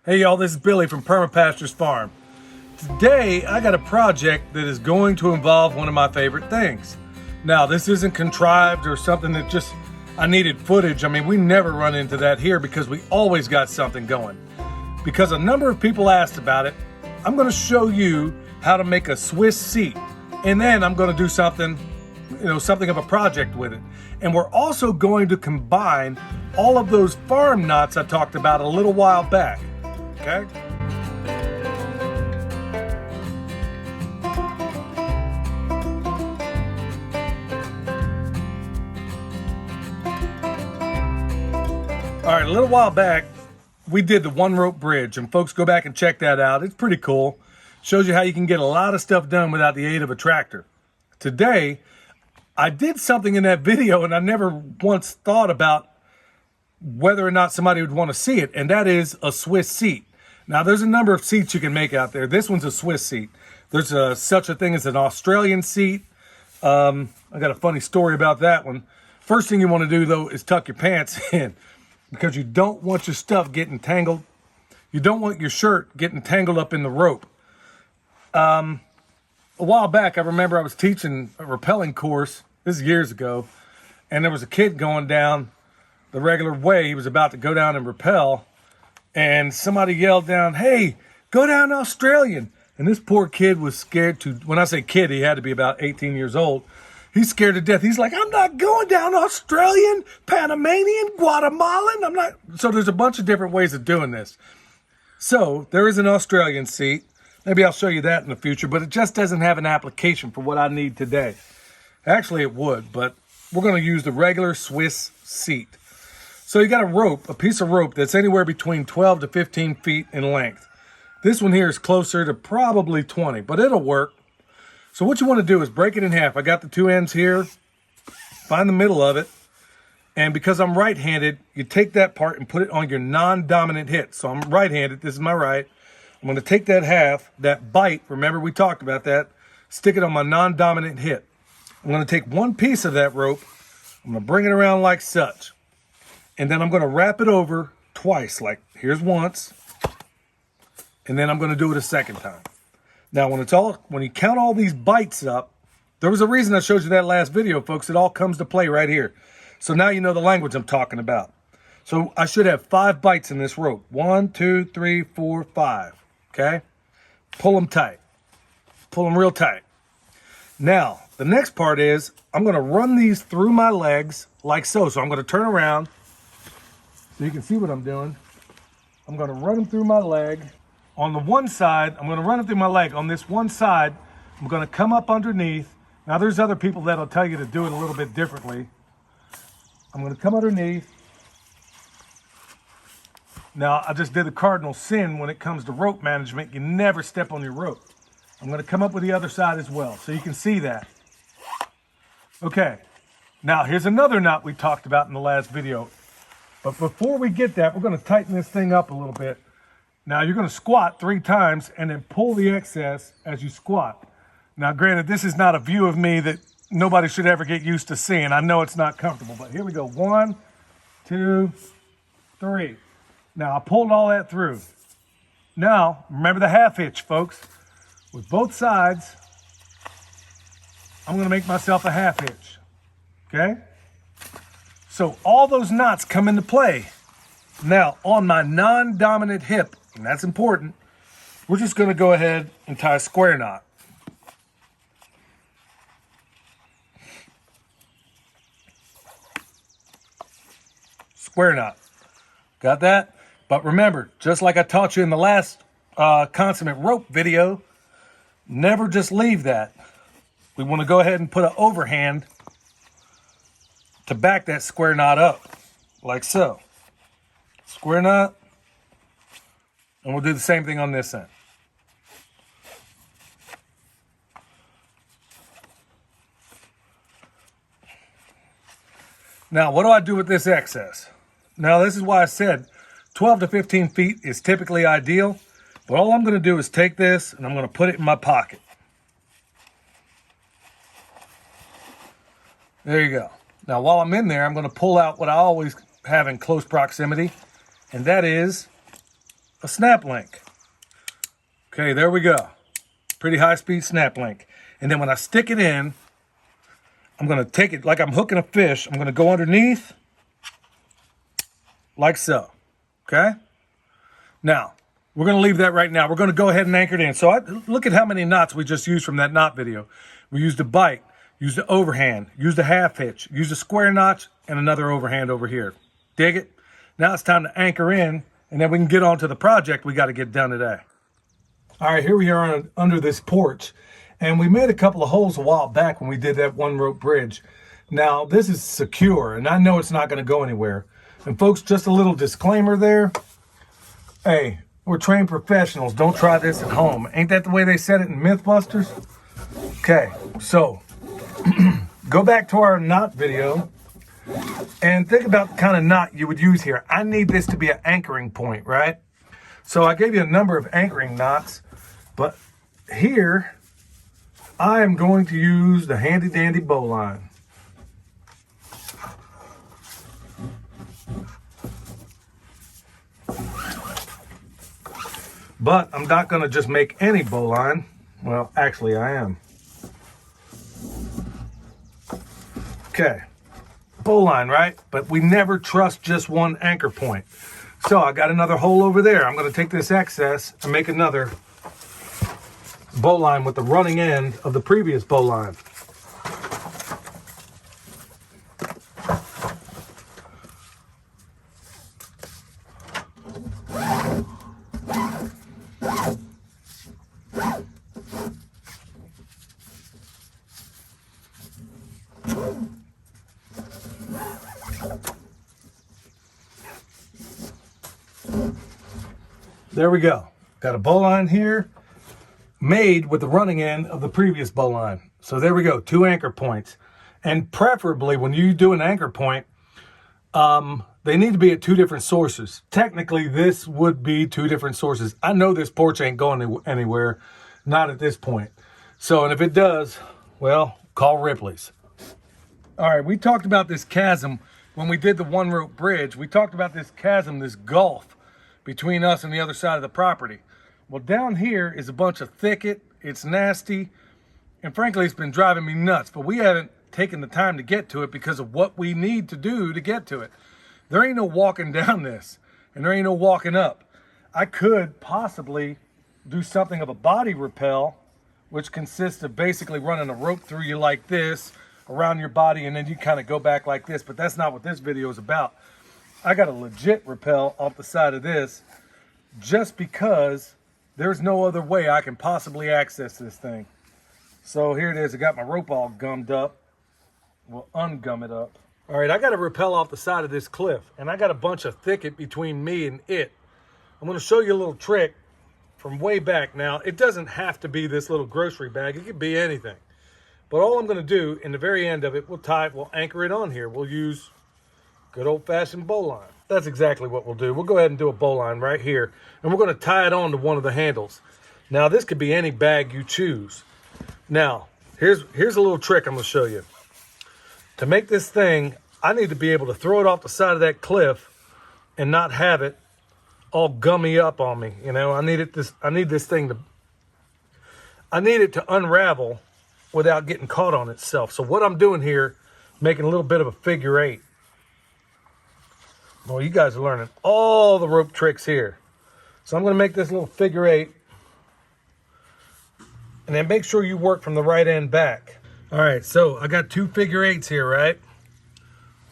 Hey y'all, this is Billy from Perma Pastures Farm. Today I got a project that is going to involve one of my favorite things. Now this isn't contrived or something that just I needed footage. I mean, we never run into that here because we always got something going. Because a number of people asked about it, I'm going to show you how to make a Swiss seat. And then I'm going to do something, something of a project with it. And we're also going to combine all of those farm knots I talked about a little while back. Okay? All right, a little while back, we did the one rope bridge, and folks, go back and check that out. It's pretty cool. Shows you how you can get a lot of stuff done without the aid of a tractor. Today, I did something in that video, and I never once thought about whether or not somebody would want to see it, and that is a Swiss seat. Now, there's a number of seats you can make out there. This one's a Swiss seat. There's such a thing as an Australian seat. I got a funny story about that one. First thing you want to do, though, is tuck your pants in because you don't want your stuff getting tangled. You don't want your shirt getting tangled up in the rope. A while back, I remember I was teaching a rappelling course. This is years ago. And there was a kid going down the regular way. He was about to go down and rappel. And somebody yelled down, "Hey, go down Australian." And this poor kid was scared to, when I say kid, he had to be about 18 years old. He's scared to death. He's like, "I'm not going down Australian, Panamanian, Guatemalan. I'm not." So there's a bunch of different ways of doing this. So there is an Australian seat. Maybe I'll show you that in the future, but it just doesn't have an application for what I need today. Actually, it would, but we're going to use the regular Swiss seat. So you got a piece of rope that's anywhere between 12 to 15 feet in length. This one here is closer to probably 20, but it'll work. So what you want to do is break it in half. I got the two ends here. Find the middle of it. And because I'm right-handed, you take that part and put it on your non-dominant hit. So I'm right-handed. This is my right. I'm going to take that half, that bite. Remember, we talked about that. Stick it on my non-dominant hit. I'm going to take one piece of that rope. I'm going to bring it around like such. And then I'm going to wrap it over twice, like here's once, and then I'm going to do it a second time. Now, when you count all these bites up, there was a reason I showed you that last video, folks. It all comes to play right here. So now you know the language I'm talking about. So I should have 5 bites in this rope. 1, 2, 3, 4, 5. Okay? Pull them tight. Pull them real tight. Now, the next part is I'm going to run these through my legs like so. So I'm going to turn around. So you can see what I'm doing. I'm going to run them through my leg. On the one side, I'm going to run it through my leg. On this one side, I'm going to come up underneath. Now, there's other people that'll tell you to do it a little bit differently. I'm going to come underneath. Now, I just did the cardinal sin when it comes to rope management. You never step on your rope. I'm going to come up with the other side as well, so you can see that. Okay. Now, here's another knot we talked about in the last video. But before we get that, we're going to tighten this thing up a little bit. Now, you're going to squat 3 times and then pull the excess as you squat. Now, granted, this is not a view of me that nobody should ever get used to seeing. I know it's not comfortable, but here we go. 1, 2, 3. Now, I pulled all that through. Now, remember the half hitch, folks. With both sides, I'm going to make myself a half hitch. Okay? So all those knots come into play. Now, on my non-dominant hip, and that's important, we're just going to go ahead and tie a square knot. Square knot. Got that? But remember, just like I taught you in the last consummate rope video, never just leave that. We want to go ahead and put an overhand to back that square knot up, like so. Square knot, and we'll do the same thing on this end. Now, what do I do with this excess? Now, this is why I said 12 to 15 feet is typically ideal, but all I'm going to do is take this and I'm going to put it in my pocket. There you go. Now, while I'm in there, I'm going to pull out what I always have in close proximity, and that is a snap link. Okay, there we go. Pretty high speed snap link. And then when I stick it in, I'm gonna take it like I'm hooking a fish. I'm gonna go underneath, like so, okay? Now, we're gonna leave that right now. We're gonna go ahead and anchor it in. So look at how many knots we just used from that knot video. We used a bite, used the overhand, used a half hitch, used a square notch, and another overhand over here. Dig it? Now it's time to anchor in, and then we can get on to the project we gotta get done today. All right, here we are under this porch. And we made a couple of holes a while back when we did that one rope bridge. Now, this is secure, and I know it's not gonna go anywhere. And folks, just a little disclaimer there. Hey, we're trained professionals. Don't try this at home. Ain't that the way they said it in Mythbusters? Okay, so go back to our knot video and think about the kind of knot you would use here. I need this to be an anchoring point, right? So I gave you a number of anchoring knots, but here I am going to use the handy dandy bowline. But I'm not going to just make any bowline. Well, actually I am. Okay, bowline, right? But we never trust just one anchor point. So I got another hole over there. I'm going to take this excess and make another bowline with the running end of the previous bowline. There we go. Got a bowline here made with the running end of the previous bowline. So there we go, 2 anchor points. And preferably when you do an anchor point, they need to be at 2 different sources. Technically, this would be 2 different sources. I know this porch ain't going anywhere, not at this point. So, and if it does, well, call Ripley's. All right, we talked about this chasm when we did the one rope bridge. We talked about this chasm, this gulf between us and the other side of the property. Well, down here is a bunch of thicket. It's nasty. And frankly, it's been driving me nuts, but we haven't taken the time to get to it because of what we need to do to get to it. There ain't no walking down this, and there ain't no walking up. I could possibly do something of a body rappel, which consists of basically running a rope through you like this, around your body, and then you kind of go back like this, but that's not what this video is about. I got a legit rappel off the side of this just because there's no other way I can possibly access this thing. So here it is. I got my rope all gummed up. We'll ungum it up. All right, I got a rappel off the side of this cliff, and I got a bunch of thicket between me and it. I'm going to show you a little trick from way back. Now, it doesn't have to be this little grocery bag. It could be anything. But all I'm going to do in the very end of it, we'll anchor it on here. We'll use good old-fashioned bowline. That's exactly what we'll do. We'll go ahead and do a bowline right here, and we're going to tie it on to one of the handles. Now, this could be any bag you choose. Now, here's a little trick I'm going to show you. To make this thing, I need to be able to throw it off the side of that cliff and not have it all gummy up on me. You know, I need it to unravel without getting caught on itself. So what I'm doing here, making a little bit of a figure 8. Well, you guys are learning all the rope tricks here. So I'm going to make this little figure 8. And then make sure you work from the right end back. All right, so I got 2 figure 8s here, right?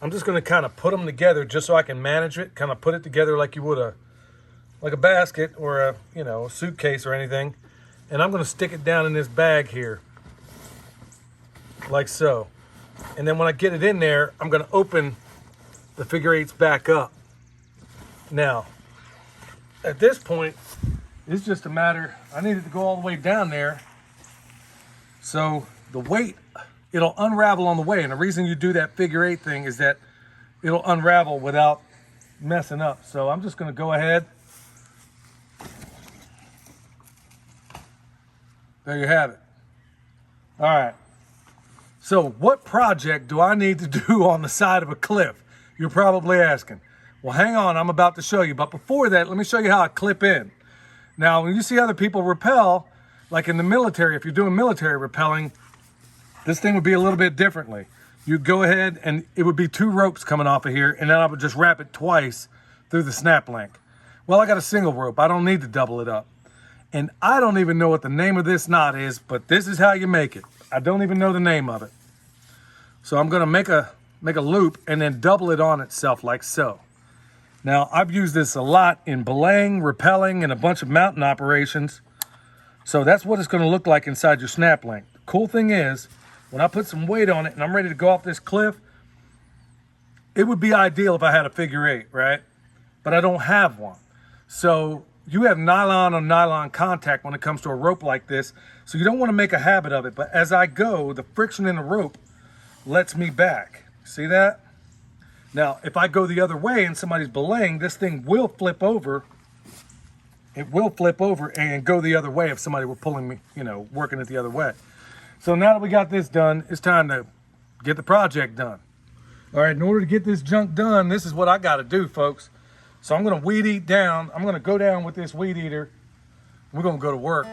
I'm just going to kind of put them together just so I can manage it. Kind of put it together like you would a basket or a suitcase or anything. And I'm going to stick it down in this bag here, like so. And then when I get it in there, I'm going to open the figure 8s back up. Now, at this point, it's just a matter, I need it to go all the way down there. So the weight, it'll unravel on the way. And the reason you do that figure 8 thing is that it'll unravel without messing up. So I'm just going to go ahead. There you have it. All right. So what project do I need to do on the side of a cliff? You're probably asking. Well, hang on, I'm about to show you. But before that, let me show you how I clip in. Now, when you see other people rappel, like in the military, if you're doing military rappelling, this thing would be a little bit differently. You'd go ahead and it would be 2 ropes coming off of here, and then I would just wrap it twice through the snap link. Well, I got a single rope. I don't need to double it up. And I don't even know what the name of this knot is, but this is how you make it. I don't even know the name of it. So I'm gonna make a loop and then double it on itself like so. Now, I've used this a lot in belaying, rappelling, and a bunch of mountain operations. So that's what it's gonna look like inside your snap link. The cool thing is, when I put some weight on it and I'm ready to go off this cliff, it would be ideal if I had a figure 8, right? But I don't have one. So you have nylon on nylon contact when it comes to a rope like this. So you don't want to make a habit of it. But as I go, the friction in the rope lets me back. See that? Now, if I go the other way and somebody's belaying, this thing will flip over. It will flip over and go the other way if somebody were pulling me, working it the other way. So now that we got this done, it's time to get the project done. All right, in order to get this junk done, this is what I got to do, folks. So I'm going to weed eat down. I'm going to go down with this weed eater. We're going to go to work.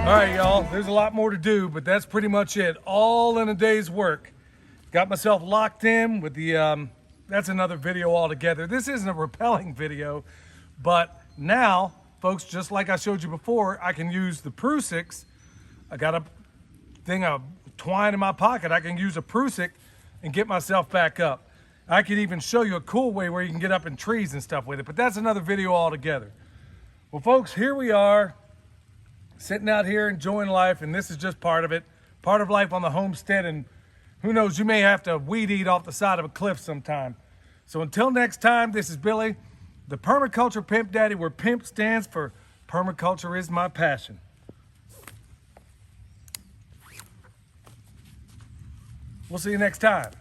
All right, y'all, there's a lot more to do, but that's pretty much it. All in a day's work. Got myself locked in with the, that's another video altogether. This isn't a rappelling video, but now, folks, just like I showed you before, I can use the Prusik. I got a thing of twine in my pocket. I can use a Prusik and get myself back up. I could even show you a cool way where you can get up in trees and stuff with it, but that's another video altogether. Well, folks, here we are, sitting out here enjoying life, and this is just part of it, part of life on the homestead, and who knows, you may have to weed eat off the side of a cliff sometime. So until next time, this is Billy, the Permaculture Pimp Daddy, where PIMP stands for Permaculture is my passion. We'll see you next time.